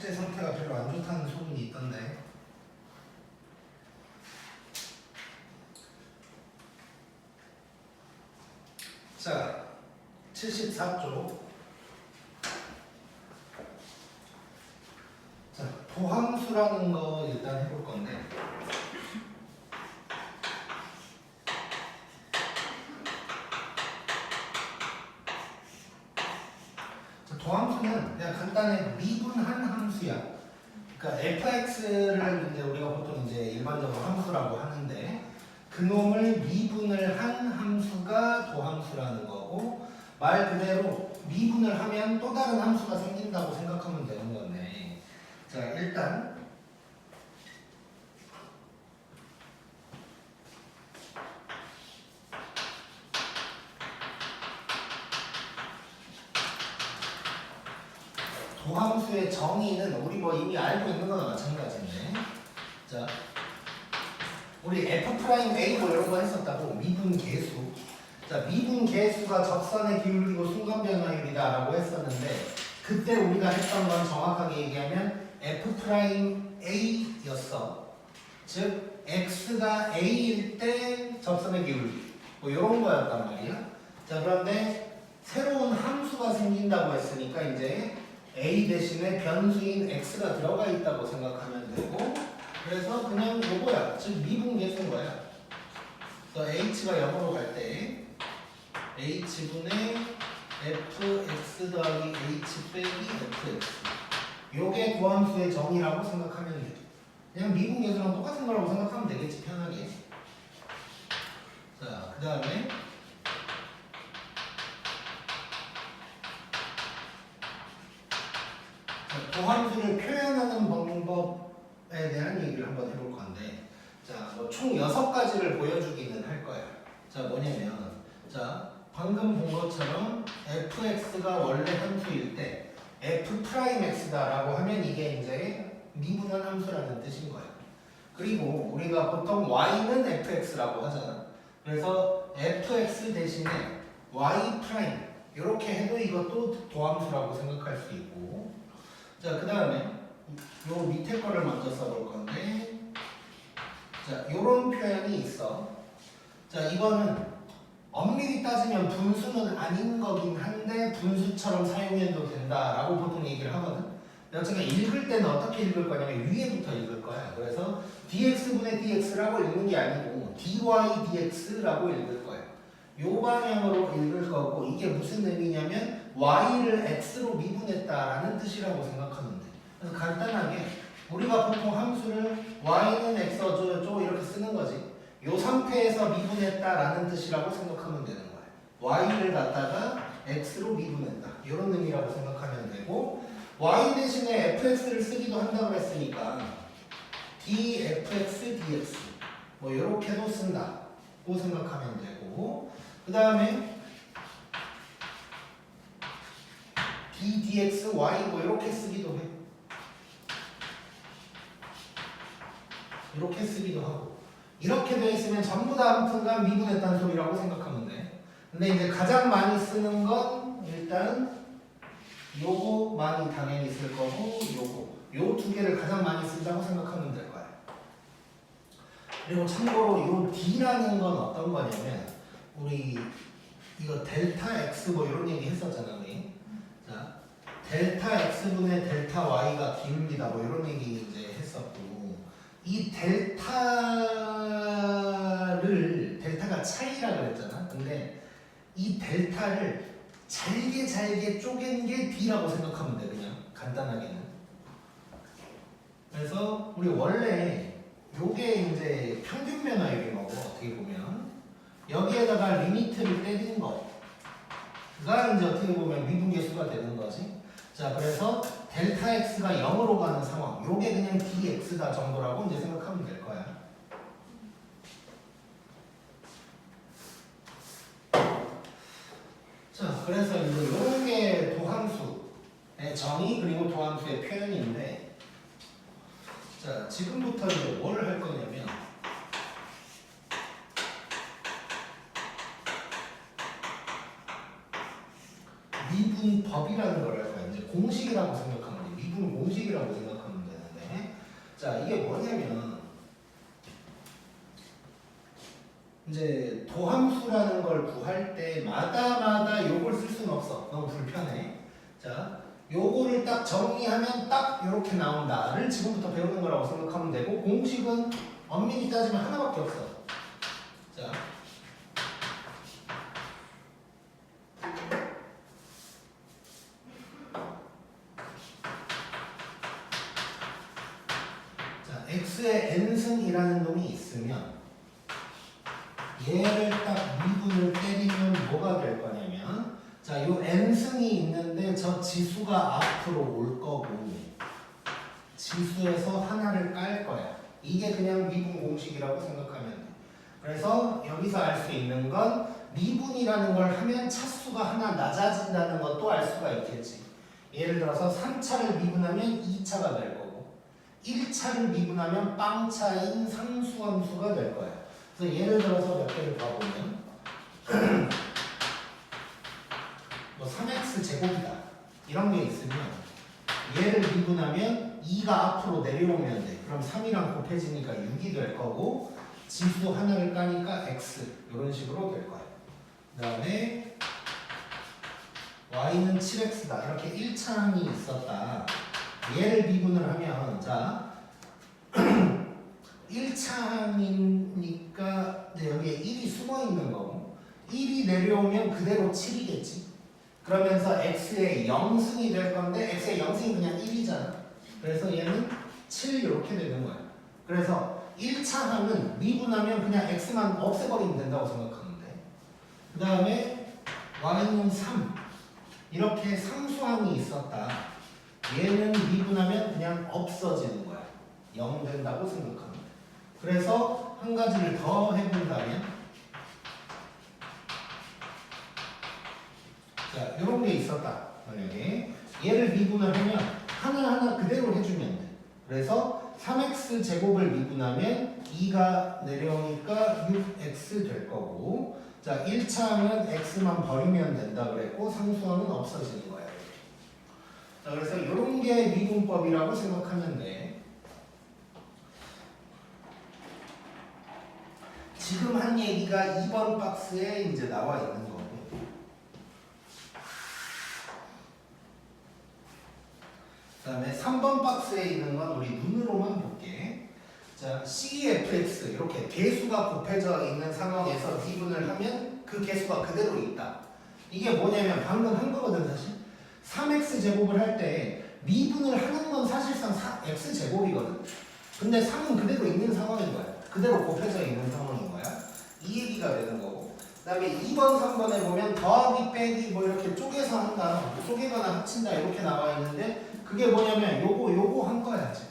fx의 상태가 별로 안 좋다는 소문이 있던데. 자, 74쪽. 자, 도함수라는 거 일단 해볼 건데. 자, 도함수는 그냥 간단히 미분한 함수야. 그러니까 fx를 이제 우리가 보통 이제 일반적으로 함수라고 하는데 그놈을 미분을 한 함수가 도함수라는 거고 말 그대로 미분을 하면 또 다른 함수가 생긴다고 생각하면 되는 건데 자 일단 도함수의 정의는 우리 뭐 이미 알고 있는 거나 마찬가지인데 자 우리 F'A 뭐 이런 거 했었다고 미분 계수 자 미분 계수가 적선의 기울기고 순간 변화율이다 라고 했었는데 그때 우리가 했던 건 정확하게 얘기하면 F'A 였어 즉 X가 A일 때 적선의 기울기 뭐 이런 거였단 말이야 자 그런데 새로운 함수가 생긴다고 했으니까 이제 A 대신에 변수인 X가 들어가 있다고 생각하면 되고 그래서 그냥 요거야. 즉 미분 계수인 거야. 그래서 H가 0으로 갈 때 H분의 Fx 더하기 H 빼기 Fx 요게 도함수의 정의라고 생각하면 돼. 그냥 미분 계수랑 똑같은 거라고 생각하면 되겠지 편하게. 자, 그 다음에 도함수를 표현하는 방법에 대한 얘기를 한번 해볼 건데 자, 뭐 총 6가지를 보여주기는 할 거야. 자, 뭐냐면 자, 방금 본 것처럼 fx가 원래 함수일 때 f'x다라고 하면 이게 이제 미분한 함수라는 뜻인 거야. 그리고 우리가 보통 y는 fx라고 하잖아. 그래서 fx 대신에 y' 이렇게 해도 이것도 도함수라고 생각할 수 있고 자, 그 다음에 요 밑에 거를 먼저 써볼 건데 자, 요런 표현이 있어. 자, 이거는 엄밀히 따지면 분수는 아닌 거긴 한데 분수처럼 사용해도 된다라고 보통 얘기를 하거든. 어차피 읽을 때는 어떻게 읽을 거냐면 위에부터 읽을 거야. 그래서 dx분의 dx라고 읽는 게 아니고 dy dx라고 읽을 거야. 요 방향으로 읽을 거고 이게 무슨 의미냐면 y를 x로 미분했다라는 뜻이라고 생각하면 돼. 그래서 간단하게 우리가 보통 함수를 y는 x 어쩌고저쩌고 이렇게 쓰는 거지. 요 상태에서 미분했다라는 뜻이라고 생각하면 되는 거야. y를 갖다가 x로 미분했다. 이런 의미라고 생각하면 되고 y 대신에 fx를 쓰기도 한다고 했으니까 dfx dx 뭐 이렇게도 쓴다고 생각하면 되고 그 다음에 d dx y 뭐 이렇게 쓰기도 해. 이렇게 쓰기도 하고 이렇게 돼 있으면 전부 다 아무튼간 미분했다는 소리라고 생각하면 돼. 근데 이제 가장 많이 쓰는 건 일단 요거 많이 당연히 쓸 거고 요거 요 두 개를 가장 많이 쓴다고 생각하면 될 거야. 그리고 참고로 요 d라는 건 어떤 거냐면 우리 이거 델타 x 뭐 이런 얘기 했었잖아 우리. 자 델타 x분의 델타 y가 기울기다 뭐 이런 얘기 이제 했었고 이 델타가 차이라 그랬잖아. 근데 이 델타를 잘게 쪼갠 게 d라고 생각하면 돼 그냥 간단하게는. 그래서 우리 원래 요게 이제 평균 변화율인 거고 어떻게 보면 여기에다가 리미트를 때린 거가 이제 어떻게 보면 미분계수가 되는 거지. 자 그래서 델타 x가 0으로 가는 상황 요게 그냥 dx다 정도라고 이제 생각하면 될 거야. 자 그래서 이제 요런 게 도함수의 정의 그리고 도함수의 표현인데 자 지금부터 이제 뭘 할 거냐면 미분법이라는 걸 할 거야. 이제 공식이라고 생각하면 돼. 미분 공식이라고 생각하면 되는데, 자 이게 뭐냐면 이제 도함수라는 걸 구할 때마다 요걸 쓸 수는 없어. 너무 불편해. 자, 요거를 딱 정리하면 딱 이렇게 나온다를 지금부터 배우는 거라고 생각하면 되고, 공식은 엄밀히 따지면 하나밖에 없어. 자, x에 n승이라는 놈이 있으면 얘를 딱 미분을 때리면 뭐가 될 거냐면, 자, 요 n승이 있는데 저 지수가 앞으로 올 거고 지수에서 하나를 깔 거야. 이게 그냥 미분 공식이라고 생각하면 돼. 그래서 여기서 알 수 있는 건 미분이라는 걸 하면 차수가 하나 낮아진다는 것도 알 수가 있겠지. 예를 들어서 3차를 미분하면 2차가 될 거고 1차를 미분하면 빵차인 상수함수가 될 거야. 그래서 예를 들어서 몇 개를 봐보면 뭐 3x 제곱이다 이런 게 있으면 얘를 미분하면 2가 앞으로 내려오면 돼. 그럼 3이랑 곱해지니까 6이 될 거고 지수 하나를 까니까 x 이런 식으로 될 거야. 그 다음에 y는 7x다 이렇게 1차 항이 있었다. 얘를 미분을 하면 자 1차 항이니까 여기에 1이 숨어 있는 거고 1이 내려오면 그대로 7이겠지. 그러면서 x의 0승이 될 건데 x의 0승이 그냥 1이잖아. 그래서 얘는 7 이렇게 되는 거야. 그래서 1차 항은 미분하면 그냥 x만 없애버리면 된다고 생각하면 돼. 그 다음에 y는 3 이렇게 상수항이 있었다. 얘는 미분하면 그냥 없어지는 거야. 0 된다고 생각하면 돼. 그래서 한 가지를 더 해본다면 자 이런 게 있었다. 만약에 얘를 미분을 하면 하나하나 그대로 해주면 돼. 그래서 3x 제곱을 미분하면 2가 내려오니까 6x 될 거고 자 1차항은 x만 버리면 된다 그랬고 상수항은 없어지는 거야. 자 그래서 이런 게 미분법이라고 생각하면 돼. 지금 한 얘기가 2번 박스에 이제 나와 있는 거고 그 다음에 3번 박스에 있는 건 우리 눈으로만 볼게. 자, CFX 이렇게 개수가 곱해져 있는 상황에서 미분을 하면 그 개수가 그대로 있다. 이게 뭐냐면 방금 한 거거든 사실. 3x 제곱을 할 때 미분을 하는 건 사실상 x 제곱이거든. 근데 3은 그대로 있는 상황인 거야. 그대로 곱해져 있는 상황인 거야. 이 얘기가 되는 거고. 그 다음에 2번, 3번에 보면 더하기, 빼기 뭐 이렇게 쪼개서 한다, 쪼개거나 합친다 이렇게 나와 있는데 그게 뭐냐면 요거 한 거야 지금.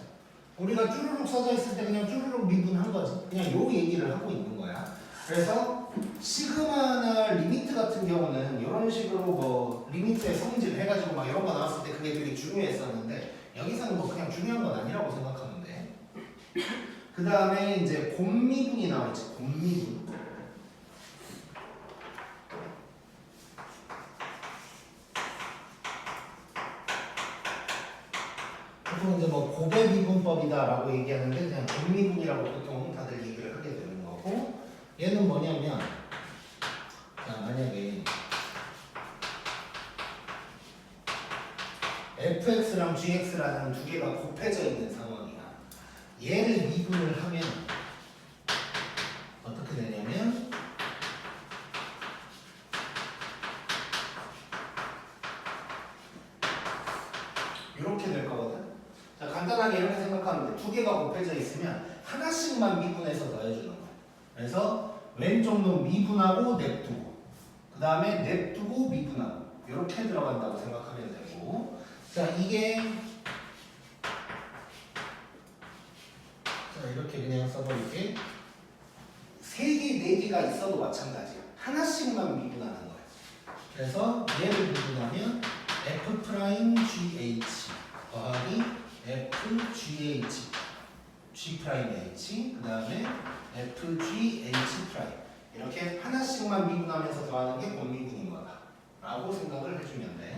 우리가 쭈루룩 써져 있을 때 그냥 쭈루룩 미분한 거지. 그냥 요 얘기를 하고 있는 거야. 그래서 시그마나 리미트 같은 경우는 이런 식으로 뭐 리미트의 성질 해가지고 막 이런 거 나왔을 때 그게 되게 중요했었는데 여기서는 뭐 그냥 중요한 건 아니라고 생각하면 돼. 그 다음에 이제 곱미분이 나와있지. 곱미분. 보통 이제 뭐 곱의 미분법이다라고 얘기하는데 그냥 곱미분이라고 보통 다들 얘기를 하게 되는 거고 얘는 뭐냐면 자 만약에 fx랑 gx라는 두 개가 곱해져 있는 상황이야. 얘를 미분을 하면 어떻게 되냐면 이렇게 될 거거든. 자 간단하게 이렇게 생각하면 돼. 두 개가 곱해져 있으면 하나씩만 미분해서 더해주는 거야. 그래서 왼쪽 놈 미분하고 냅두고 그 다음에 냅두고 미분하고 이렇게 들어간다고 생각하면 되고 자 이게 자 이렇게 그냥 써버릴게. 3개, 4개가 있어도 마찬가지야. 하나씩만 미분하는 거야. 그래서 얘를 미분하면 f'gh 더하기 fgh g'h 그 다음에 fgh' 이렇게 하나씩만 미분하면서 더하는 게 곱미분인 거다 라고 생각을 해주면 돼.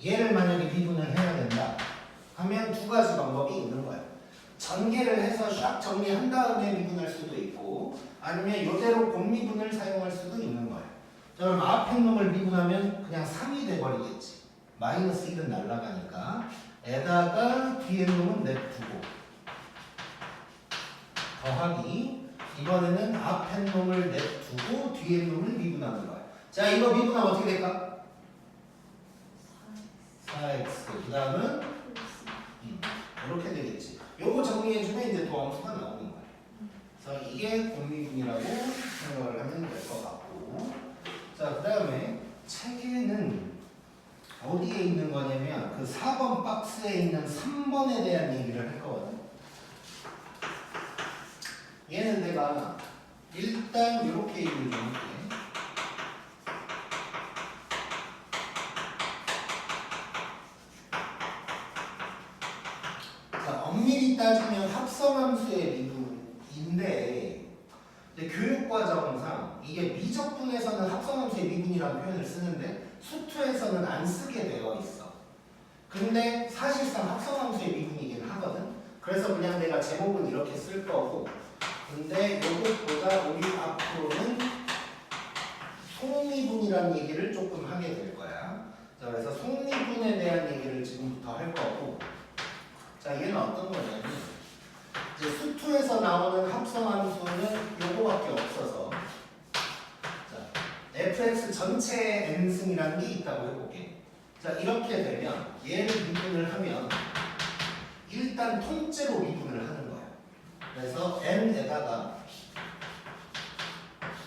얘를 만약에 미분을 해야 된다 하면 두 가지 방법이 있는 거야. 전개를 해서 샥 정리한 다음에 미분할 수도 있고 아니면 이대로 곱미분을 사용할 수도 있는 거야. 자, 그럼 앞에 놈을 미분하면 그냥 3이 돼버리겠지. 마이너스 1은 날라가니까 에다가 뒤에 놈은 냅두고 더하기 이번에는 앞에 놈을 냅두고 뒤에 놈을 미분하는 거야. 자, 이거 미분하면 어떻게 될까? 4x 그 다음은 이렇게 되겠지. 요거 정리해주면 이제 도함수가 나오는 거야. 그래서 이게 곱미분이라고 생각을 하면 될 것 같고, 자, 그 다음에 책에는 어디에 있는 거냐면 그 4번 박스에 있는 3번에 대한 얘기를 할 거거든. 얘는 내가 일단 이렇게 얘기를 좀 할게. 자, 엄밀히 따지면 합성함수의 미분인데 교육과정상 이게 미적분에서는 합성함수의 미분이라는 표현을 쓰는데 수투에서는 안 쓰게 되어 있어. 근데 사실상 합성함수의 미분이긴 하거든. 그래서 그냥 내가 제목은 이렇게 쓸 거고, 근데 이것보다 우리 앞으로는 속미분이라는 얘기를 조금 하게 될 거야. 자, 그래서 속미분에 대한 얘기를 지금부터 할 거고, 자, 얘는 어떤 거냐면 이제 수투에서 나오는 합성함수는 요거밖에 없어서, 자, fx 전체의 n승이라는 게 있다고 해볼게. 자, 이렇게 되면 얘를 미분을 하면 일단 통째로 미분을 하는 거야. 그래서 n에다가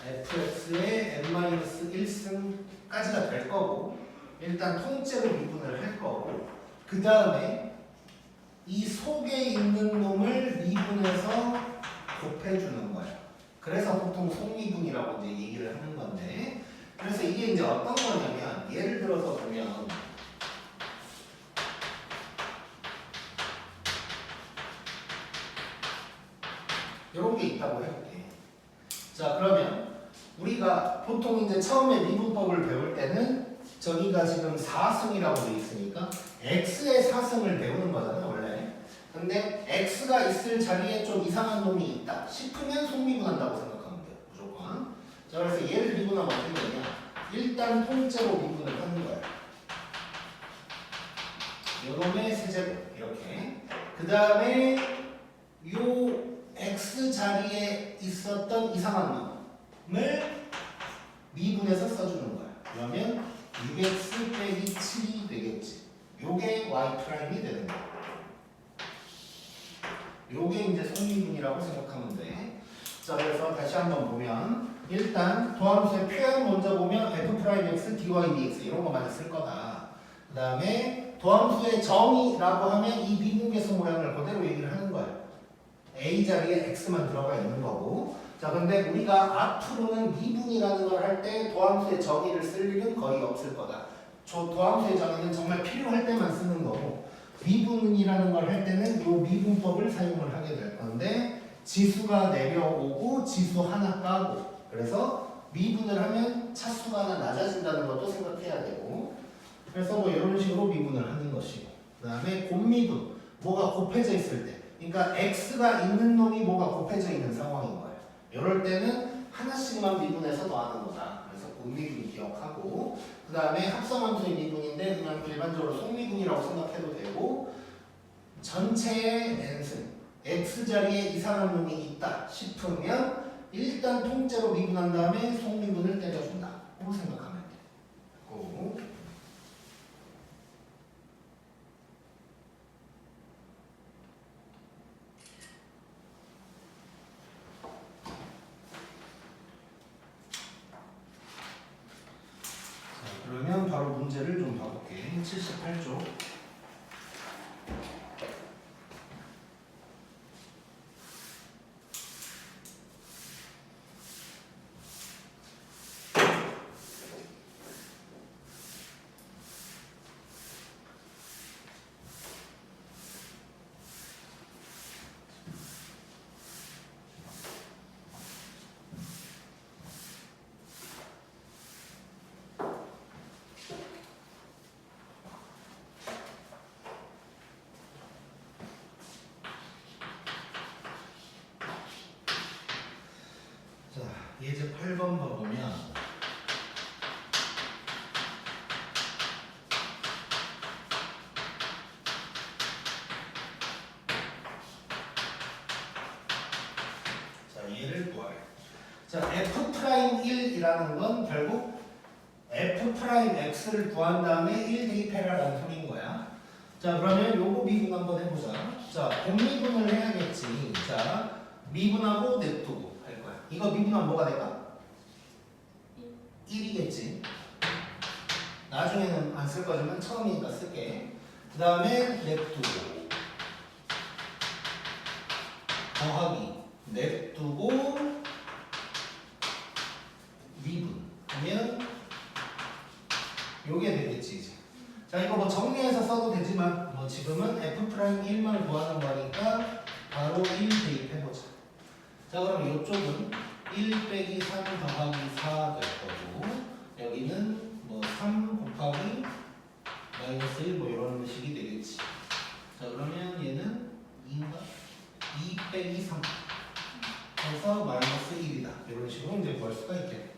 fx의 n-1승까지가 될 거고, 일단 통째로 미분을 할 거고, 그 다음에 이 속에 있는 놈을 미분해서 곱해주는 거야. 그래서 보통 속미분이라고 이제 얘기를 하는 건데, 그래서 이게 이제 어떤 거냐면, 예를 들어서 보면 이런 게 있다고 해볼게. 자, 그러면 우리가 보통 이제 처음에 미분법을 배울 때는 저기가 지금 4승이라고 되어 있으니까 x의 4승을 배우는 거잖아 원래. 근데 x가 있을 자리에 좀 이상한 놈이 있다 싶으면 속미분한다고 생각하면 돼요. 무조건. 자, 그래서 얘를 미분하면 어떻게 되냐, 일단 통째로 미분을 하는 거야. 요놈의 세제곱 이렇게. 그 다음에 요 x 자리에 있었던 이상한 놈을 미분해서 써주는 거야. 그러면 6x 빼기 7이 되겠지. 요게 y' 되는 거야. 요게 이제 속미분이라고 생각하면 돼. 자, 그래서 다시 한번 보면 일단 도함수의 표현 먼저 보면 f'x dy dx 이런 거 많이 쓸 거다. 그 다음에 도함수의 정의라고 하면 이 미분계수 모양을 그대로 얘기를 하는 거야. A 자리에 x만 들어가 있는 거고. 자, 근데 우리가 앞으로는 미분이라는 걸 할 때 도함수의 정의를 쓸 일은 거의 없을 거다. 저 도함수의 정의는 정말 필요할 때만 쓰는 거고, 미분이라는 걸 할 때는 요 미분법을 사용을 하게 될 건데, 지수가 내려오고 지수 하나 까고, 그래서 미분을 하면 차수가 하나 낮아진다는 것도 생각해야 되고, 그래서 뭐 이런 식으로 미분을 하는 것이고, 그 다음에 곱미분, 뭐가 곱해져 있을 때, 그러니까 x가 있는 놈이 뭐가 곱해져 있는 상황인 거예요. 이럴 때는 하나씩만 미분해서 더하는 거다. 그래서 곱미분 기억하고, 그 다음에 합성함수의 미분인데 그냥 일반적으로 속미분이라고 생각해도 되고, 전체의 n승, x 자리에 이상한 놈이 있다 싶으면 일단 통째로 미분한 다음에 속미분을 때려준다. 라고 생각하면 돼. 그러면 바로 문제를 좀 봐볼게. 78쪽. 자, 예제 8번 봐보면 자, 얘를 구하래. 자, F'1이라는 건 결국 F'X를 구한 다음에 1 대입해라라는 소리인 거야. 자, 그러면 요거 미분 한번 해보자. 자, 공미분을 해야겠지. 자, 미분하고 냅두고 할 거야. 이거 미분하면 뭐가 될까? 1이겠지. 나중에는 안 쓸 거지만 처음이니까 쓸게. 그 다음에 냅두고 더하기 냅두고 미분 하면 요게 되겠지 이제. 자, 이거 뭐 정리해서 써도 되지만 뭐 지금은 F'1만 구하는 거니까 바로 1 대입해보자. 자, 그럼 이쪽은 1 빼기 3 더하기 4 될 거고 여기는 뭐 3 곱하기 마이너스 1 뭐 이런 식이 되겠지. 자, 그러면 얘는 2인가? 2 빼기 3 해서 마이너스 1이다. 이런 식으로 이제 구할 수가 있겠네.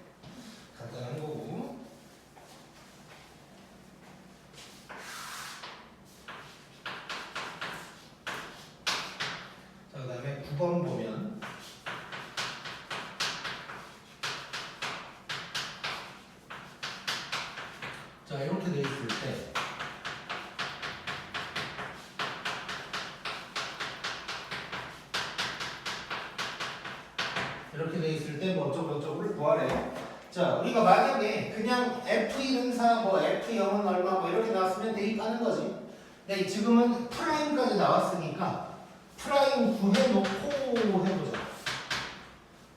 간단한 거고. 자, 그 다음에 9번 보면 자, 이렇게 돼 있을 때 이렇게 돼 있을 때 뭐 어쩌고저쩌고를 구하래. 자, 우리가 만약에 그냥 F1은 4, 뭐 F0은 얼마 뭐 이렇게 나왔으면 대입하는 거지. 근데 지금은 프라임까지 나왔으니까 프라임 구해놓고 해보자.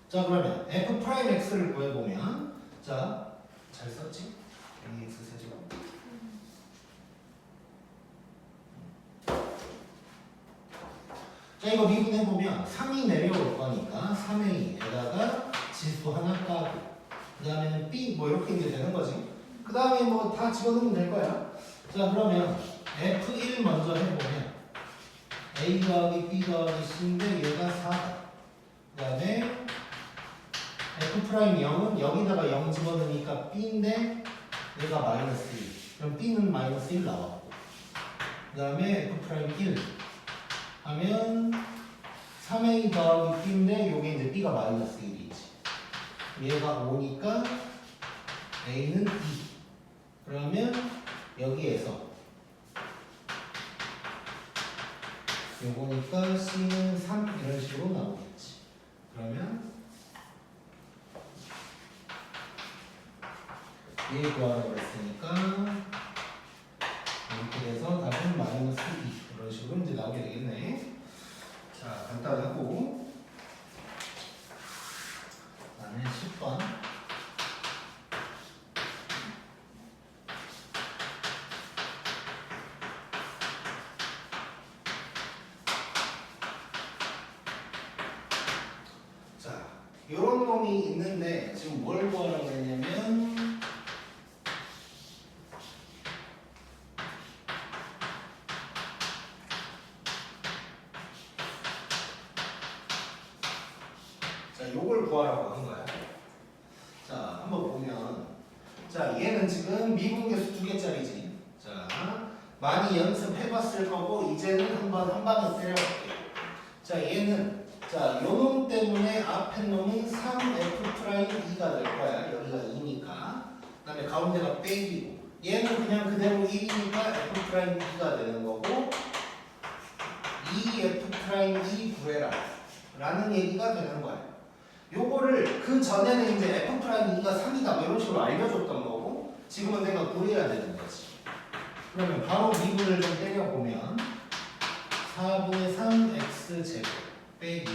자, 그러면 F 프라임 X를 구해보면 자, 잘 썼지? X 세제곱. 자, 이거 미분해보면 3이 내려올 거니까 3A에다가 지수 하나 까고 그 다음에는 B 뭐 이렇게 이제 되는 거지. 그 다음에 뭐 다 집어넣으면 될 거야. 자, 그러면 F1 먼저 해보면 A 더하기 B 더하기 C인데 얘가 4다. 그 다음에 F'0은 여기다가 0 집어넣으니까 B인데 얘가 마이너스 1. 그럼 B는 마이너스 1 나왔고 그 다음에 F'1 하면 3A 더하기 B인데 요게 이제 B가 마이너스 1이지. 얘가 5니까 A는 2. 그러면 여기에서 요거니까 C는 3 이런 식으로 나오겠지. 그러면 얘 구하라고 했으니까 이렇게 돼서 답은 마이너스 2 이런 식으로 이제 나오게 되겠네. 자, 간단하고 그다음에 10번 자, 요런 놈이 있는데 지금 뭘 구하라고 했냐면 자, 요걸 구하라고 한 거야. 자, 한번 보면 자, 얘는 지금 미분계수 2개짜리지. 자, 많이 연습해봤을 거고 이제는 한번 한 방에 때려볼게요. 자, 얘는 자, 요 놈 때문에 앞에 놈은 3F'2가 될 거야. 여기가 2니까. 그 다음에 가운데가 빼기고 얘는 그냥 그대로 1이니까 F'2가 되는 거고 2F'2 구해라 라는 얘기가 되는 거야. 요거를 그 전에는 이제 F'2가 3이다 뭐 이런 식으로 알려줬던 거고 지금은 내가 구해야 되는 거지. 그러면 바로 미분을 좀 때려보면 4분의 3 X제곱 빼기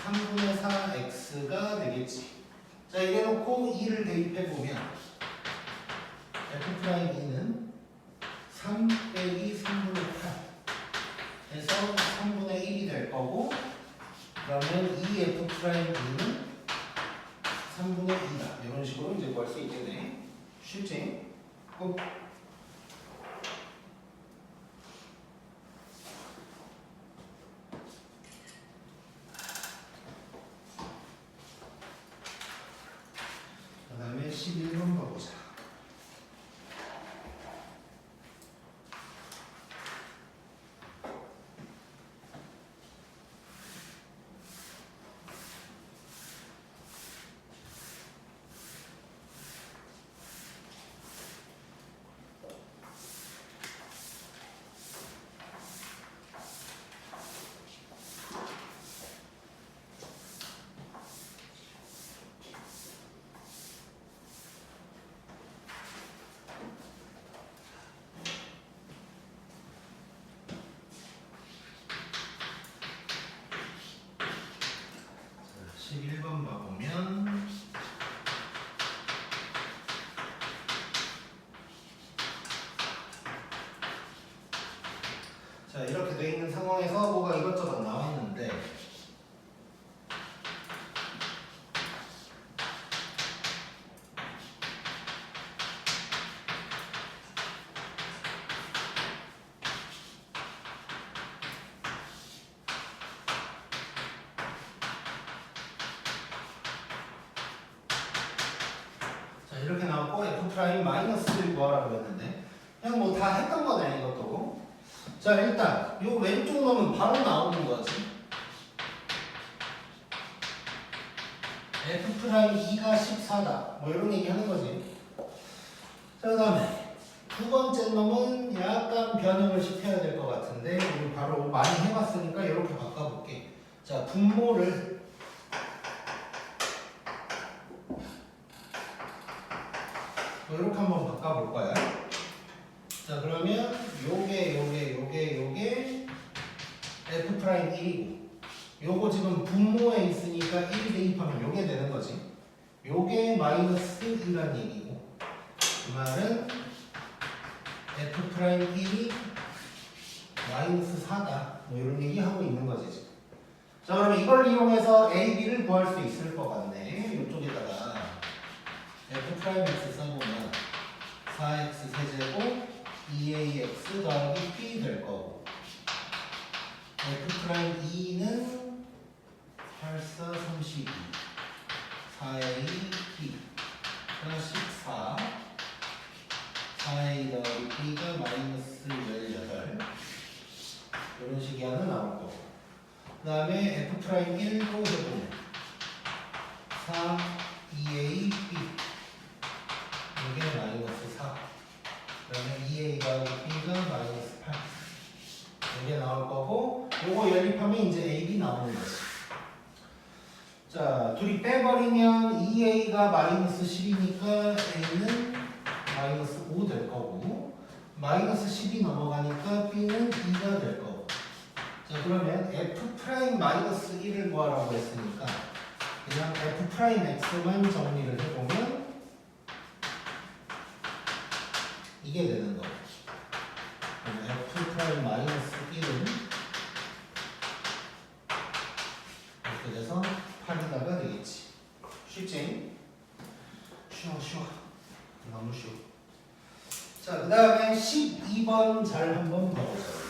3분의 4 X가 되겠지. 자, 이래 놓고 2를 대입해보면 F'2는 3 빼기 3분의 8 해서 3분의 1이 될 거고 그러면 2F'2는 3분의 2다. 이런 식으로 이제 구할 수 있겠네. 쉽지? 꼭. 11번 봐보자. 자, 11번 봐보면 자, 이렇게 돼 있는 상황에서 뭐가 이것저것 나와 있는데 자, 이렇게 나왔고 F' 마이너스를 구하라고 했는데 그냥 뭐 다 했던 거네 이것도. 자, 일단 요 왼쪽 놈은 바로 나오는 거지. F'2가 14다 뭐 이런 얘기 하는 거지. 자, 그 다음에 두 번째 놈은 약간 변형을 시켜야 될 것 같은데 우리 바로 많이 해봤으니까 이렇게 바꿔볼게. 자, 분모를 뭐 이렇게 한번 바꿔볼 거야. 자, 그러면 요게 F'1이고 요거 지금 분모에 있으니까 1 대입하면 요게 되는 거지. 요게 마이너스 1이란 얘기고 그 말은 F'1이 마이너스 4다 뭐 이런 얘기 하고 있는 거지 지금. 자, 그러면 이걸 이용해서 A, B를 구할 수 있을 것 같네. 이쪽에다가 F'X 써보면 4X 세제곱 2AX 더하기 P 될 거고 F'2는 8, 4, 32 4A P 플러스 14 4A 더하기 P가 마이너스 18 이런 식이 하나 나올 거고 그 다음에 F'1도 해보면 4 2A P 이게 마이너스 4 그러면 2A 더하기 B가 마이너스 8 이게 나올 거고 요거 연립하면 이제 AB 나오는 거지. 자, 둘이 빼버리면 2A가 마이너스 10이니까 A는 마이너스 5 될 거고 마이너스 10이 넘어가니까 B는 2가 될 거고 자, 그러면 F' 마이너스 1을 구하라고 했으니까 그냥 F'X만 정리를 해보면 이게 되는 거고 F' 마이너스 1은 이렇게 돼서 8이다가 되겠지. 쉽지? 쉬워 너무 쉬워. 자, 그 다음에 12번 잘 한번 봐보자.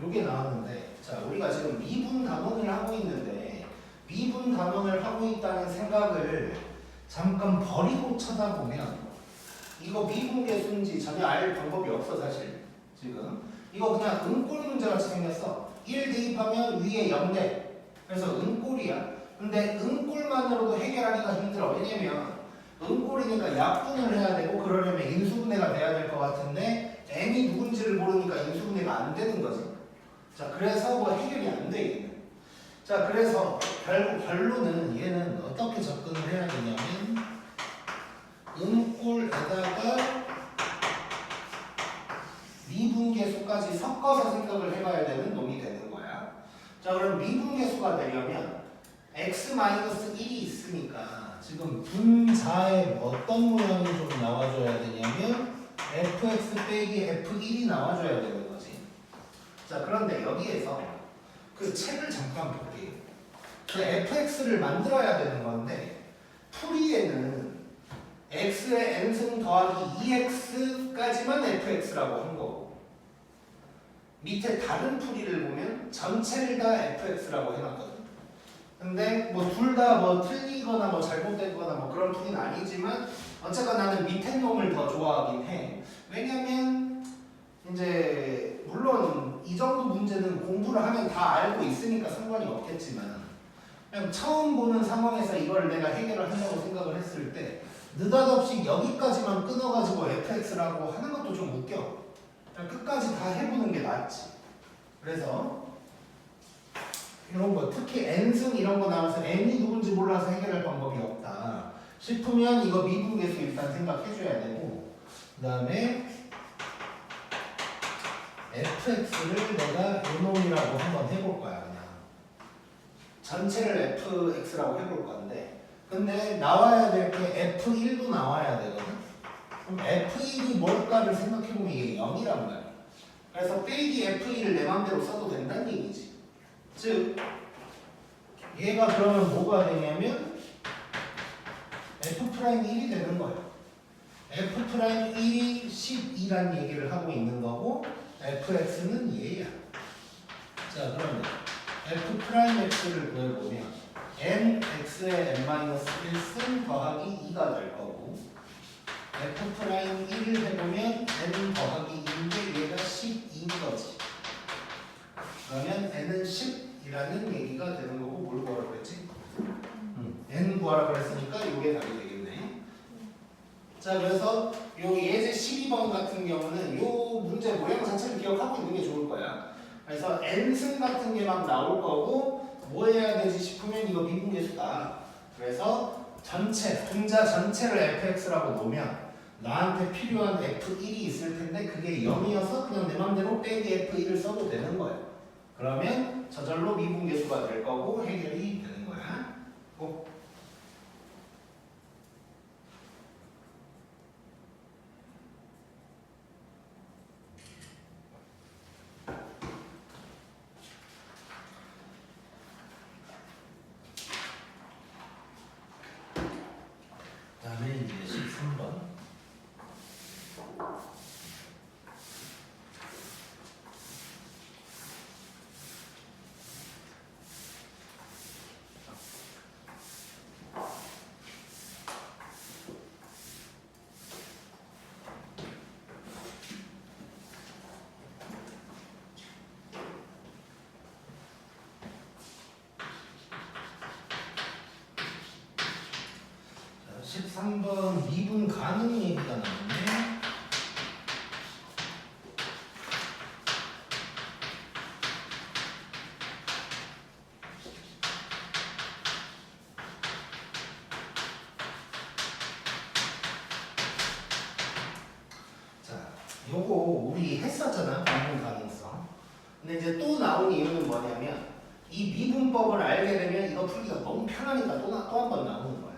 요게 나왔는데 자, 우리가 지금 미분 단원을 하고 있는데 미분 단원을 하고 있다는 생각을 잠깐 버리고 쳐다보면 이거 미분계수인지 전혀 알 방법이 없어 사실. 지금 이거 그냥 은꼴 문제 같이 생겼어. 1 대입하면 위에 0대 그래서 은꼴이야. 근데 은꼴만으로도 해결하기가 힘들어. 왜냐면 은꼴이니까 약분을 해야 되고 그러려면 인수분해가 돼야 될 것 같은데 m이 누군지를 모르니까 인수분해가 안 되는 거지. 자, 그래서 뭐 해결이 안 돼 있는. 자, 그래서 결국 결론은 얘는 어떻게 접근을 해야 되냐면 은꼴에다가 미분계수까지 섞어서 생각을 해봐야 되는 놈이 되는 거야. 자, 그럼 미분계수가 되려면 x-1이 있으니까 지금 분자에 어떤 모양이 좀 나와줘야 되냐면 fx 빼기 f1이 나와줘야 되는 거지. 자, 그런데 여기에서 그 책을 잠깐 볼게요. 그 fx를 만들어야 되는 건데 풀이에는 x의 n승 더하기 2x까지만 fx라고 한 거고 밑에 다른 풀이를 보면 전체를 다 fx라고 해놨거든. 근데 뭐 둘 다 뭐 틀리거나 뭐 잘못되거나 뭐 그런 풀이는 아니지만 어쨌건 나는 밑에 놈을 더 좋아하긴 해. 왜냐면 이제 물론 이 정도 문제는 공부를 하면 다 알고 있으니까 상관이 없겠지만 그냥 처음 보는 상황에서 이걸 내가 해결을 한다고 생각을 했을 때 느닷없이 여기까지만 끊어가지고 fx라고 하는 것도 좀 웃겨. 그냥 끝까지 다 해보는 게 낫지. 그래서 이런 거 특히 n승 이런 거 나와서 n이 누군지 몰라서 해결할 방법이 없다 싶으면 이거 미분계수 일단 생각해줘야 되고 그 다음에 fx를 내가 요놈이라고 한번 해볼 거야. 그냥 전체를 fx라고 해볼 건데 근데 나와야 될 게 f1도 나와야 되거든. 그럼 f1이 뭘까를 생각해보면 이게 0이란 말이야. 그래서 빼기 f1을 내 맘대로 써도 된다는 얘기지. 즉 얘가 그러면 뭐가 되냐면 f'1이 되는 거야. f'1이 12란 얘기를 하고 있는 거고 fx는 얘야. 자 그러면 f'x를 구해보면 nx의 n-1승 더하기 2가 될 거고 f'1을 해보면 n 더하기 2인데 얘가 12인 거지. 그러면 n은 10이라는 얘기가 되는 거고 뭘 구하라고 그랬지? n 구하라고 그랬으니까 이게 답이 되겠네. 자 그래서 요 예제 12번 같은 경우는 요 문제 모양 자체를 기억하고 있는 게 좋을 거야. 그래서 n승 같은 게 막 나올 거고 뭐 해야 되지 싶으면 이거 미분계수다. 그래서 전체, 분자 전체를 fx라고 놓으면 나한테 필요한 f1이 있을 텐데 그게 0이어서 그냥 내 맘대로 빼기 f1을 써도 되는 거야. 그러면 저절로 미분계수가 될 거고 해결이 되는 거야. 고. 그다음에 이제 13번. 자, 13번 미분 가능 얘기가 나오네. 요거 우리 했었잖아. 미분 가능성. 근데 이제 또 나온 이유는 뭐냐면 이 미분법을 알게 되면 이거 풀기가 너무 편하니까 또 한 번 나오는 거야.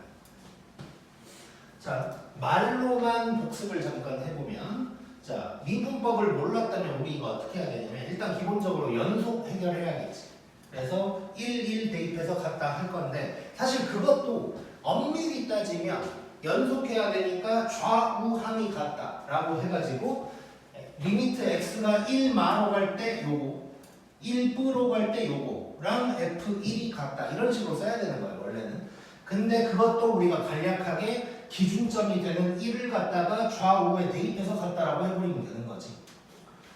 자 말로만 복습을 잠깐 해보면 자 미분법을 몰랐다면 우리 이거 어떻게 해야 되냐면 일단 기본적으로 연속 해결해야겠지. 그래서 1, 1 대입해서 갖다 할 건데 사실 그것도 엄밀히 따지면 연속해야 되니까 좌우함이 같다 라고 해가지고 리미트 x가 1마로 갈 때 요거 1부로 갈 때 요거랑 f1이 같다 이런 식으로 써야 되는 거예요 원래는. 근데 그것도 우리가 간략하게 기준점이 되는 1을 갖다가 좌우에 대입해서 갖다라고 해버리면 되는 거지.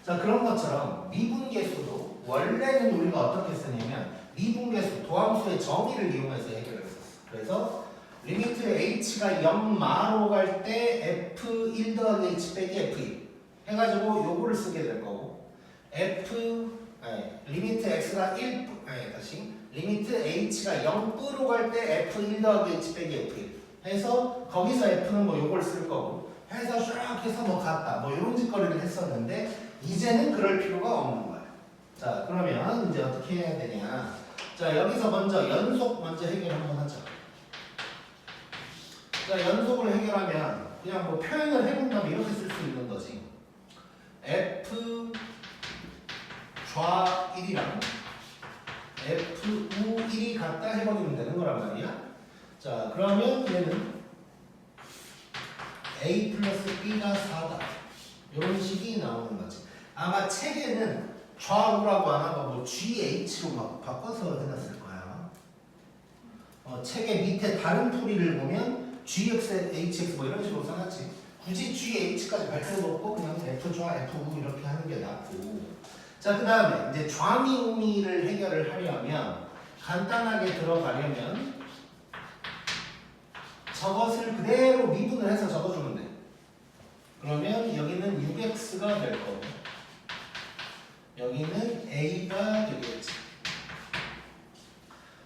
자 그런 것처럼 미분계수도 원래는 우리가 어떻게 쓰냐면 미분계수 도함수의 정의를 이용해서 해결을 했었어. 그래서 리미트 h가 0마로 갈 때 f1 더하기 h 빼기 f1 해가지고 요거를 쓰게 될 거고 리미트 x가 1 다시 리미트 h가 0으로 갈 때 f1 더하기 h 빼기 f1 해서 거기서 f는 뭐 요걸 쓸 거고 해서 쫙 해서 뭐 같다 뭐 이런 짓거리를 했었는데 이제는 그럴 필요가 없는 거야. 자 그러면 이제 어떻게 해야 되냐. 자 여기서 먼저 연속 먼저 해결 한번 하자. 자 연속을 해결하면 그냥 뭐 표현을 해본다면 이렇게 쓸 수 있는 거지. f 좌 1이랑 1이 같다 해버리면 되는 거란 말이야. 자, 그러면 얘는 A 플러스 B가 4다. 이런 식이 나오는 거지. 아마 책에는 좌우라고 안 하고 뭐 GH로 막 바꿔서 해놨을 거야. 책의 밑에 다른 풀이를 보면 GX, HX 뭐 이런 식으로 써놨지. 굳이 GH까지 갈 필요도 없고 그냥 F좌, F우 이렇게 하는 게 낫고. 자, 그 다음에 이제 좌미우미를 해결을 하려면 간단하게 들어가려면 저것을 그대로 미분을 해서 적어주면 돼. 그러면 여기는 6x가 될 거고 여기는 a가 되겠지.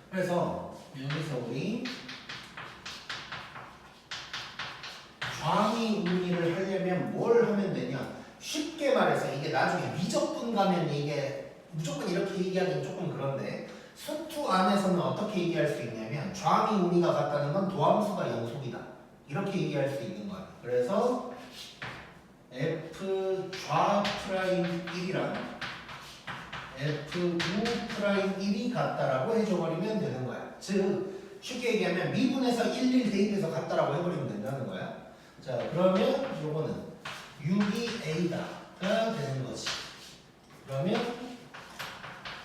그래서 여기서 우리 좌미우미를 하려면 뭘 하면 되냐? 쉽게 말해서 이게 나중에 미적분 가면 이게 무조건 이렇게 얘기하기는 조금 그런데 수투 안에서는 어떻게 얘기할 수 있냐면 좌미우미가 같다는 건 도함수가 영속이다. 이렇게 얘기할 수 있는 거야. 그래서 F 좌 프라임 1이랑 F 우 프라임 1이 같다라고 해줘버리면 되는 거야. 즉 쉽게 얘기하면 미분에서 1, 1 대입해서 같다라고 해버리면 된다는 거야. 자, 그러면 요거는 6이 A다가 되는 거지. 그러면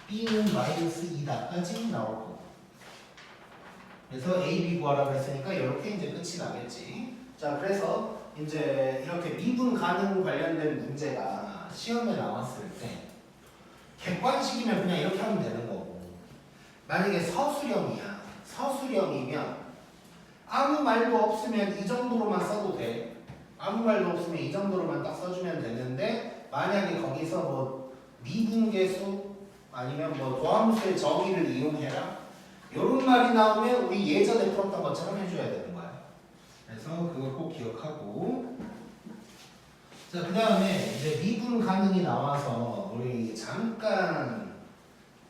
B는 마이너스 2다까지 나올 거고. 그래서 A, B 구하라고 했으니까 이렇게 이제 끝이 나겠지. 자, 그래서 이제 이렇게 미분 가능 관련된 문제가 시험에 나왔을 때 객관식이면 그냥 이렇게 하면 되는 거고 만약에 서술형이야. 서술형이면 아무 말도 없으면 이 정도로만 써도 돼. 아무 말도 없으면 이 정도로만 딱 써주면 되는데 만약에 거기서 뭐 미분계수 아니면 뭐 도함수의 정의를 이용해라 이런 말이 나오면 우리 예전에 풀었던 것처럼 해줘야 되는 거야. 그래서 그걸 꼭 기억하고 자, 그 다음에 이제 미분 가능이 나와서 우리 잠깐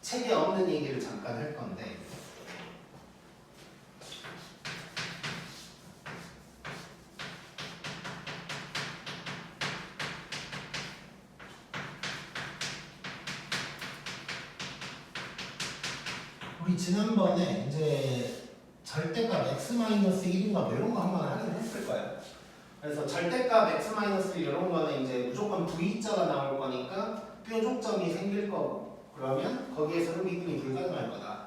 책에 없는 얘기를 잠깐 할 건데 우리 지난번에 이제 절대값 x-1인가 뭐 이런 거 한번 하긴 했을 거예요. 그래서 절대값 x-1 이런 거는 이제 무조건 V자가 나올 거니까 뾰족점이 생길 거고 그러면 거기에서는 미분이 불가능할 거다.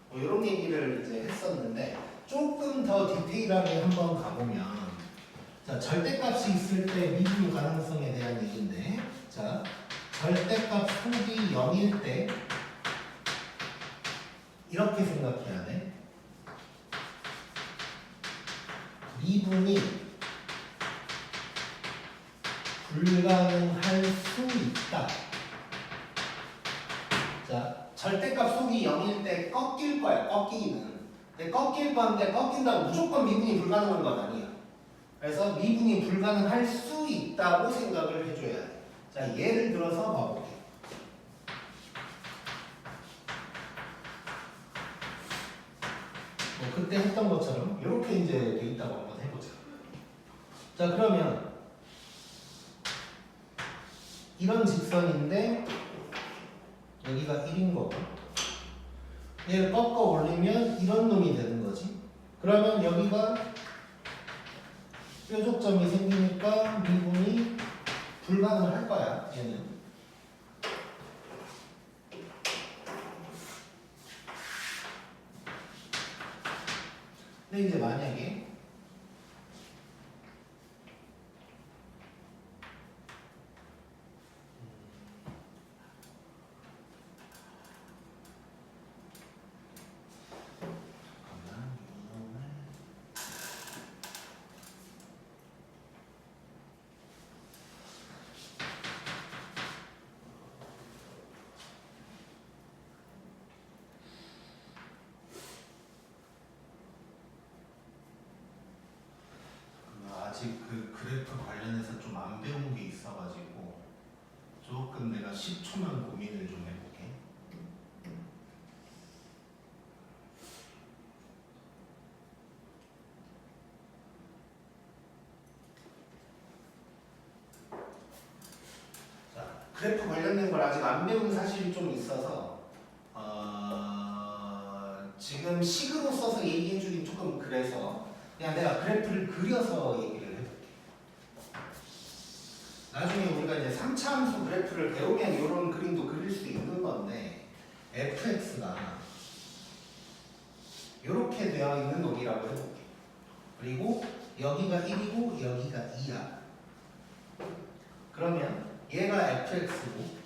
뭐 이런 얘기를 이제 했었는데 조금 더 디테일하게 한번 가보면 자, 절대값이 있을 때 미분 가능성에 대한 얘기인데 자, 절대값 속이 0일 때 이렇게 생각해야 돼. 미분이 불가능할 수 있다. 자, 절대값 속이 0일 때 꺾일 거야. 꺾이기는. 근데 꺾일 건데 꺾인다고 무조건 미분이 불가능한 건 아니야. 그래서 미분이 불가능할 수 있다고 생각을 해줘야 돼. 자, 예를 들어서 봐볼게. 뭐 그때 했던 것처럼 이렇게 이제 돼 있다고 한번 해보자. 자, 그러면 이런 직선인데 여기가 1인 거고 얘를 꺾어 올리면 이런 놈이 되는 거지. 그러면 여기가 뾰족점이 생기니까 미분이 불가능을 할 거야. 얘는. 근데 이제 만약에 아직 그 그래프 관련해서 좀 안 배운 게 있어가지고 조금 내가 10초만 고민을 좀 해볼게. 자, 그래프 관련된 걸 아직 안 배운 사실이 좀 있어서 지금 식으로 써서 얘기해주긴 조금 그래서 그냥 내가 그래프를 그려서 얘기를 해볼게. 나중에 우리가 이제 3차 함수 그래프를 배우면 이런 그림도 그릴 수 있는 건데 fx가 이렇게 되어 있는 놈이라고 해볼게. 그리고 여기가 1이고 여기가 2야. 그러면 얘가 fx고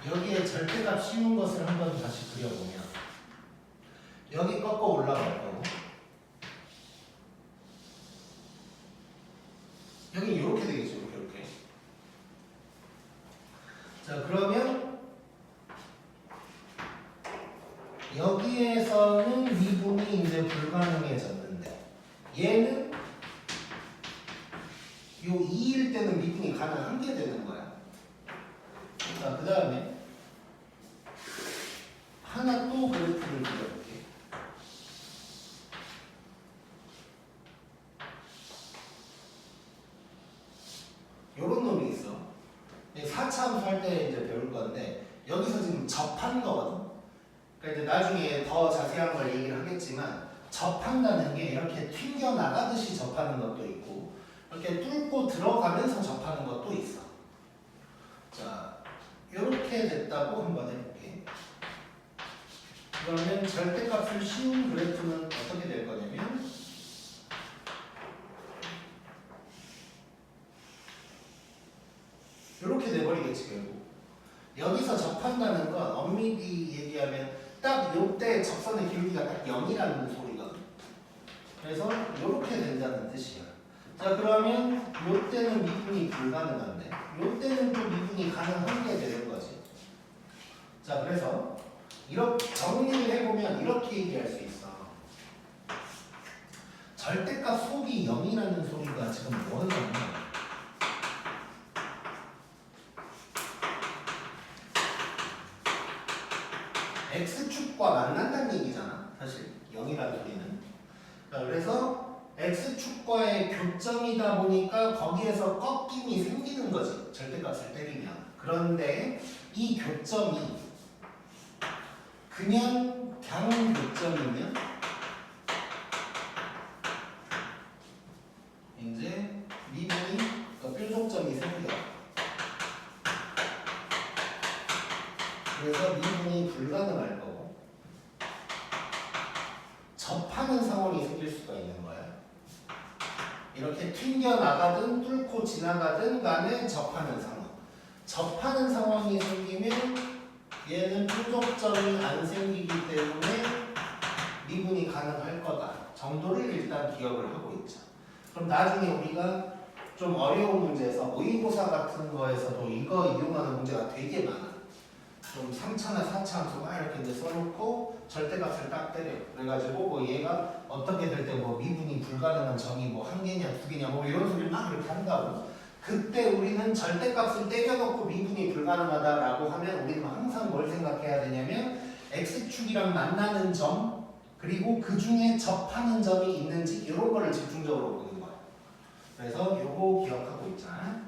여기에 절대값 씌운 것을 한번 다시 그려보면 여기 꺾어 올라갈 거고 여기 이렇게 되겠죠. 이렇게. 자, 그러면 여기에서는 미분이 이제 불가능해졌는데 얘는 요 2일 때는 미분이 가능한 게 되는 거야. 자, 그 다음에 하나 또 그래프를 그려볼게. 요런 놈이 있어. 4차 함수 할 때 이제 배울 건데 여기서 지금 접한 거거든. 그러니까 이제 나중에 더 자세한 걸 얘기를 하겠지만 접한다는 게 이렇게 튕겨 나가듯이 접하는 것도 있고 이렇게 뚫고 들어가면서 접하는 것도 있어. 자, 이렇게 됐다고 한번 해볼게. 그러면 절대값을 씌운 그래프는 어떻게 될 거냐면 이렇게 돼버리겠지 결국. 여기서 접한다는 건 엄밀히 얘기하면 딱 요때 접선의 기울기가 딱 0이라는 소리거든. 그래서 이렇게 된다는 뜻이야. 자, 그러면 요때는 미분이 불가능한데 요때는 또 미분이 가능한 게 되는 거지. 자, 그래서 이렇게 정리를 해보면 이렇게 얘기할 수 있어. 절대값 속이 0이라는 소리가 지금 뭐냐면 x축과 만난다는 얘기잖아. 사실 0이라는 소리는. 자, 그래서 x축과의 교점이다 보니까 거기에서 꺾임이 생기는 거지. 절대값을 때리면. 그런데 이 교점이 그냥 교점이면 이제 미분이 뾰족점이 생겨. 그래서 미분이 불가능할 거고 접하는 상황이 생길 수가 있는 거야. 이렇게 튕겨나가든 뚫고 지나가든 간에 접하는 상황. 접하는 상황이 생기면 얘는 뾰족점이 안 생기기 때문에 미분이 가능할 거다 정도를 일단 기억을 하고 있죠. 그럼 나중에 우리가 좀 어려운 문제에서 모의고사 같은 거에서도 이거 이용하는 문제가 되게 많아. 좀 3차나 4차 함수 막 이렇게 이제 써놓고 절대값을 딱 때려. 그래가지고 뭐 얘가 어떻게 될 때 뭐 미분이 불가능한 점이 뭐 한 개냐 두 개냐 뭐 이런 소리를 막 이렇게 한다고. 그때 우리는 절대값을 때려놓고 미분이 불가능하다라고 하면 우리는 항상 뭘 생각해야 되냐면 x축이랑 만나는 점 그리고 그 중에 접하는 점이 있는지 이런 거를 집중적으로 보는 거야. 그래서 요거 기억하고 있자.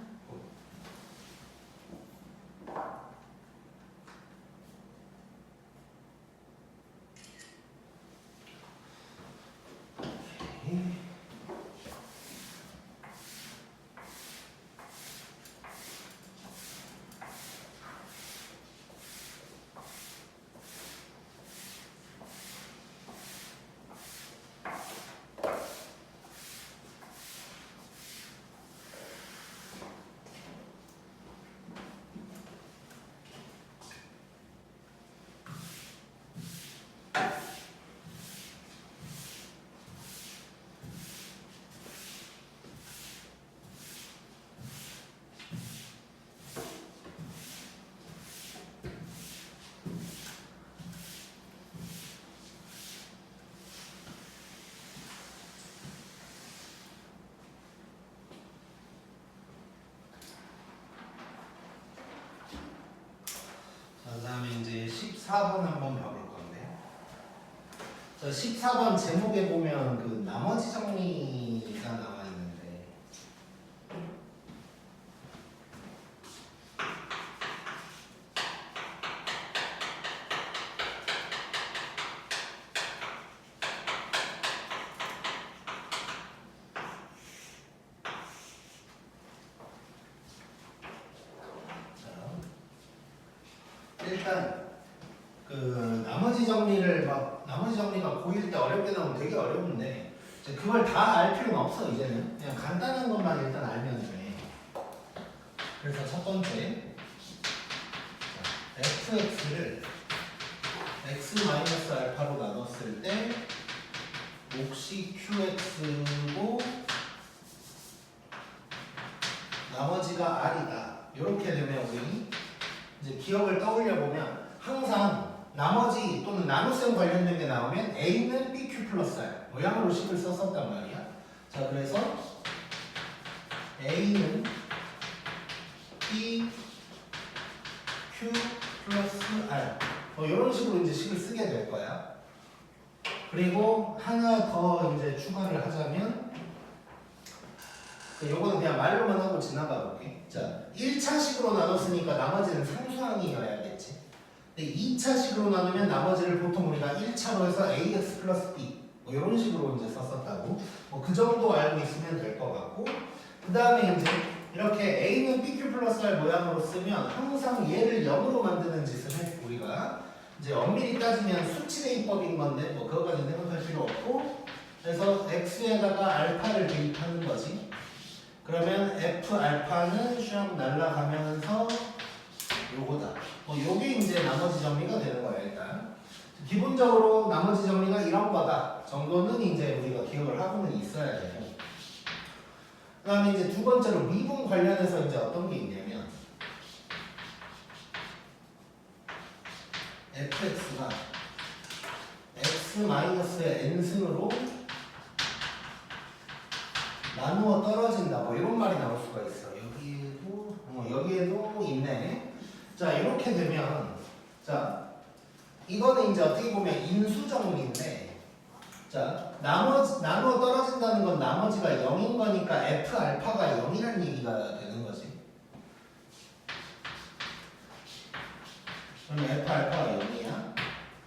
그 다음에 이제 14번 한번 봐볼 건데. 자, 14번 제목에 보면 그 나머지 정리가 나와 있는데 일단 나머지 정리가 고1 때 어렵게 나오면 되게 어려운데 이제 그걸 다 알 필요는 없어. 이제는 그냥 간단한 것만 일단 알면 돼. 그래서 첫 번째 fx를 x-알파로 나눴을 때 몫이 qx고 나머지가 r이다. 이렇게 되면 우리 이제 기억을 떠올려 보면 항상 나머지 또는 나눗셈 관련된 게 나오면 a는 bq 플러스 r 모양으로 식을 썼었단 말이야. 자, 그래서 a는 bq 플러스 r 이런 식으로 이제 식을 쓰게 될 거야. 그리고 하나 더 이제 추가를 하자면 요거는 그냥 말로만 하고 지나가 볼게. 자, 1차식으로 나눴으니까 나머지는 상수항이어야겠지. 근데 2차식으로 나누면 나머지를 보통 우리가 1차로 해서 ax 플러스 b 이런 식으로 이제 썼었다고. 그 정도 알고 있으면 될 것 같고, 그 다음에 이제 이렇게 a는 bq 플러스 r 모양으로 쓰면 항상 얘를 0으로 만드는 짓을 해. 우리가 이제 엄밀히 따지면 수치대입법인 건데 그거까지 생각할 필요 없고, 그래서 x에다가 알파를 대입하는 거지. 그러면 f 알파는 샥 날라가면서 요거다. 요게 이제 나머지 정리가 되는 거야. 일단 기본적으로 나머지 정리가 이런 거다 정도는 이제 우리가 기억을 하고는 있어야 돼요. 그 다음에 이제 두 번째로 미분 관련해서 이제 어떤 게 있냐면 fx가 x-의 n승으로 나누어 떨어진다. 이런 말이 나올 수가 있어. 여기에도 있네. 자, 이렇게 되면 자, 이거는 이제 어떻게 보면 인수정리인데, 자, 나누어 떨어진다는 건 나머지가 0인 거니까 f 알파가 0이라는 얘기가 되는 거지. 그럼 f 알파가 0이야.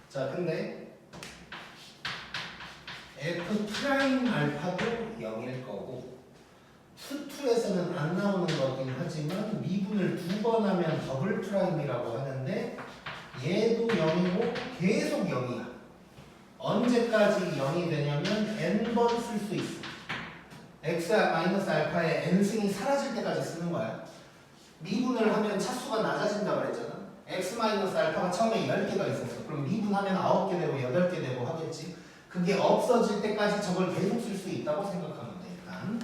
자, 근데 f 프라임 알파도 0일 거고, 수투에서는 안 나오는 거긴 하지만 미분을 두 번 하면 더블 프라임이라고 하는데 얘도 0이고 계속 0이야. 언제까지 0이 되냐면 n번 쓸 수 있어. x-알파의 n승이 사라질 때까지 쓰는 거야. 미분을 하면 차수가 낮아진다고 그랬잖아. x-알파가 처음에 10개가 있었어. 그럼 미분하면 9개 되고 8개 되고 하겠지. 그게 없어질 때까지 저걸 계속 쓸 수 있다고 생각하면 돼. 일단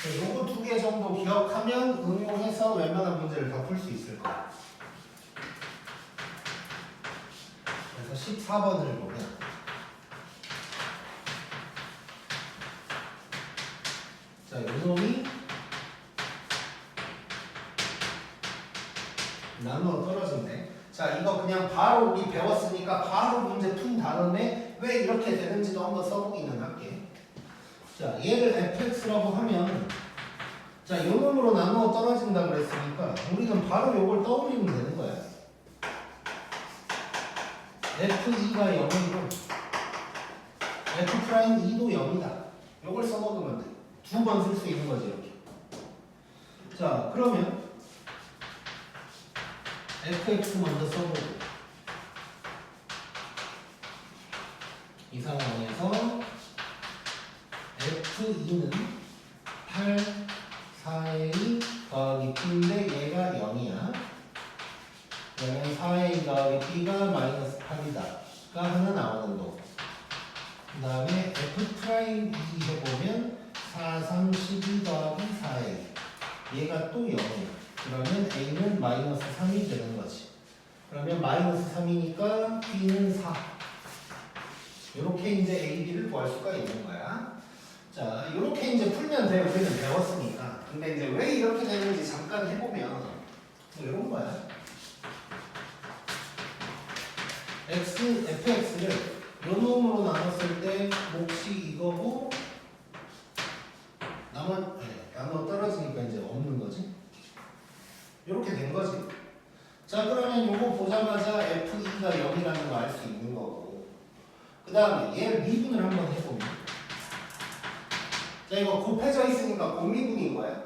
요거 두 개 정도 기억하면 응용해서 웬만한 문제를 다 풀 수 있을 거야. 그래서 14번을 보면 자, 요놈이 나누어 떨어진대. 자, 이거 그냥 바로 우리 배웠으니까 바로 문제 푼 다음에 왜 이렇게 되는지도 한번 써보기는 할게. 자, 얘를 fx라고 하면 자, 요 놈으로 나누어 떨어진다 그랬으니까 우리는 바로 요걸 떠올리면 되는 거야. f2가 0이고 f'2도 0이다. 요걸 써먹으면 돼. 두 번 쓸 수 있는 거지 이렇게. 자, 그러면 fx 먼저 써보고 이 상황에서 f2는 8, 4a 더하기 b인데 얘가 0이야. 그러면 4a 더하기 b가 마이너스 8이다. 가 하나 나오는 거. 그 다음에 f'2 해보면 4, 3, 12 더하기 4a. 얘가 또 0이야. 그러면 a는 마이너스 3이 되는 거지. 그러면 마이너스 3이니까 b는 4. 이렇게 이제 a, b를 구할 수가 있는 거야. 자, 이렇게 이제 풀면 돼. 우리는 배웠으니까. 근데 이제 왜 이렇게 되는지 잠깐 해보면 뭐 이런 거야. fx를 요 놈으로 나눴을 때 몫이 이거고 나눠 떨어지니까 이제 없는 거지. 이렇게 된 거지. 자, 그러면 요거 보자마자 f2가 0이라는 거 알 수 있는 거고, 그 다음에 얘를 미분을 한번 해보면 자, 이거 곱해져 있으니까 곱미분인 거야.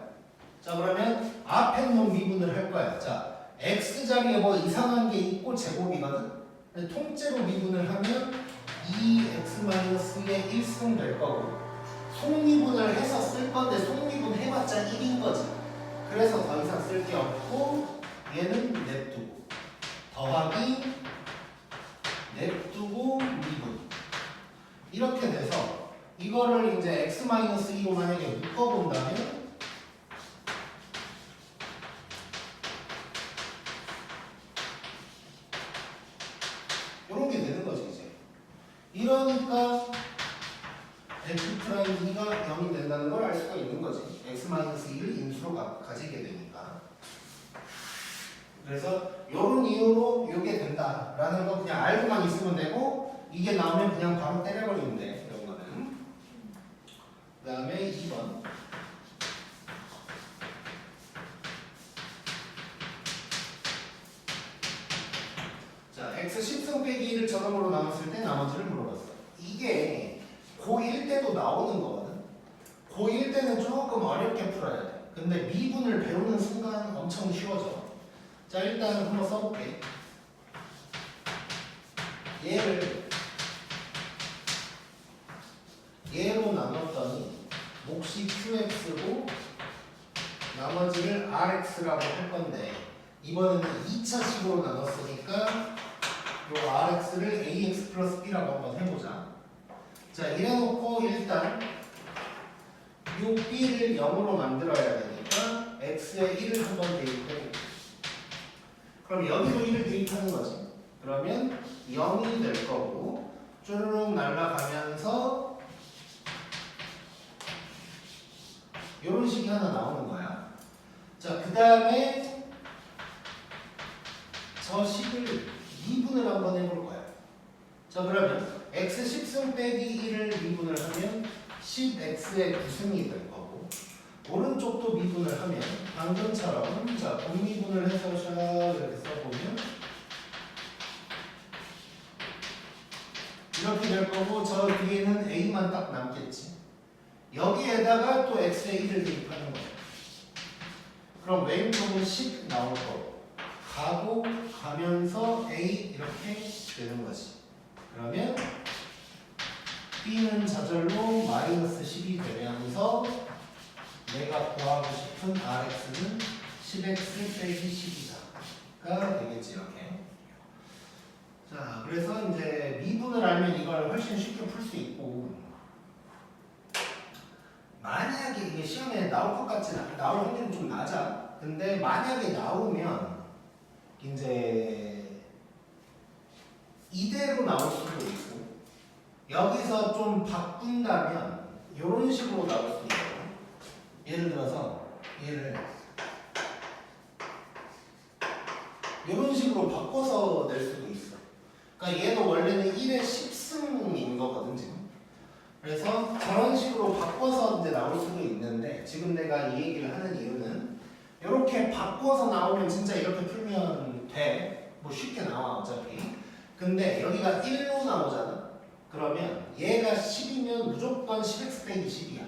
자, 그러면 앞에 놈 미분을 할 거야. 자, x자리에 뭐 이상한 게 있고 제곱이거든. 통째로 미분을 하면 2x-의 1승 될 거고, 속미분을 해서 쓸 건데 속미분 해봤자 1인 거지. 그래서 더 이상 쓸 게 없고 얘는 냅두고 더하기 냅두고 미분 이렇게 돼서 이거를 이제 x-2로 만약에 묶어본다면 이런 게 되는 거지 이제. 이러니까 f'2가 0이 된다는 걸 알 수가 있는 거지. x-1을 인수로 가지게 되니까. 그래서 이런 이유로 이게 된다라는 거 그냥 알고만 있으면 되고, 이게 나오면 그냥 바로 때려버리면 돼. 이런 거는. 그 다음에 2번. 자, x 10승 빼기 1을 저놈으로 나눴을 때 나머지를 물어봤어. 이게 고1 때도 나오는 거거든. 고1 때는 조금 어렵게 풀어야 돼. 근데 미분을 배우는 순간 엄청 쉬워져. 자, 일단 한번 써볼게. 얘로 나눴더니 몫이 qx고 나머지를 rx라고 할 건데, 이번에는 2차식으로 나눴으니까 요 rx를 ax 플러스 b라고 한번 해보자. 자, 이래놓고 일단 요 b를 0으로 만들어야 되니까 x에 1을 한번 대입해. 그럼 여기도 1을 대입하는 거지. 그러면 0이 될 거고, 쭈르륵 날아가면서 이런 식이 하나 나오는 거야. 자, 그 다음에 저 식을 미분을 한번 해볼 거야. 자, 그러면 x 10승 빼기 1을 미분을 하면 10x의 9승이 될 거고, 오른쪽도 미분을 하면 방금처럼 자 분미분을 해서 샤 이렇게 써보면 이렇게 될 거고, 저 뒤에는 a만 딱 남겠지. 여기에다가 또 x의 1을 대입하는 거야. 그럼 왼쪽은 10 나올 거고, 가고 가면서 a 이렇게 되는 거지. 그러면 b는 저절로 마이너스 10이 되면서 내가 구하고 싶은 rx는 10x 빼기 12가 되겠지. 이렇게. 자, 그래서 이제 미분을 알면 이걸 훨씬 쉽게 풀 수 있고, 만약에 이게 시험에 나올 것 같진 않아. 나올 확률은 좀 낮아. 근데 만약에 나오면 이제 이대로 나올 수도 있고, 여기서 좀 바꾼다면 이런 식으로 나올 수도 있고, 예를 들어서 얘를 이런 식으로 바꿔서 낼 수도 있어. 그러니까 얘도 원래는 1의 10승인 거거든 지금. 그래서 저런 식으로 바꿔서 이제 나올 수도 있는데, 지금 내가 이 얘기를 하는 이유는 이렇게 바꿔서 나오면 진짜 이렇게 풀면 돼. 뭐 쉽게 나와 어차피. 근데 여기가 1로 나오잖아. 그러면 얘가 10이면 무조건 10x 빼기 10이야.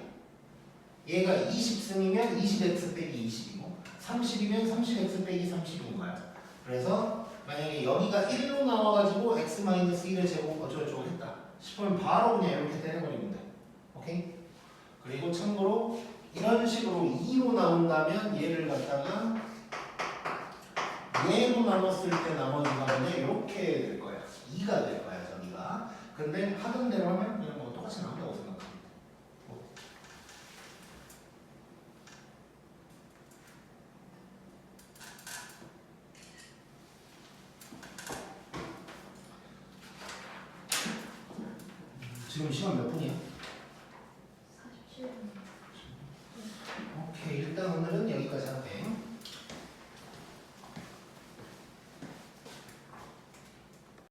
얘가 20승이면 20x 빼기 20이고, 30이면 30x 빼기 30인 거야. 그래서 만약에 여기가 1로 나와가지고 x-1의 제곱 어쩌고저쩌고 했다 싶으면 바로 그냥 이렇게 때려버리면 돼. 오케이? 그리고 참고로 이런 식으로 2로 나온다면 얘를 갖다가 얘로 나눴을 때 나머지가 그냥 이렇게 될 거야. 2가 될 거야 저기가. 근데 하던 대로 하면 그냥 뭐 똑같이 나온다고 생각합니다. 지금 시간 몇 분이야? 47분. 오케이, 일단 오늘은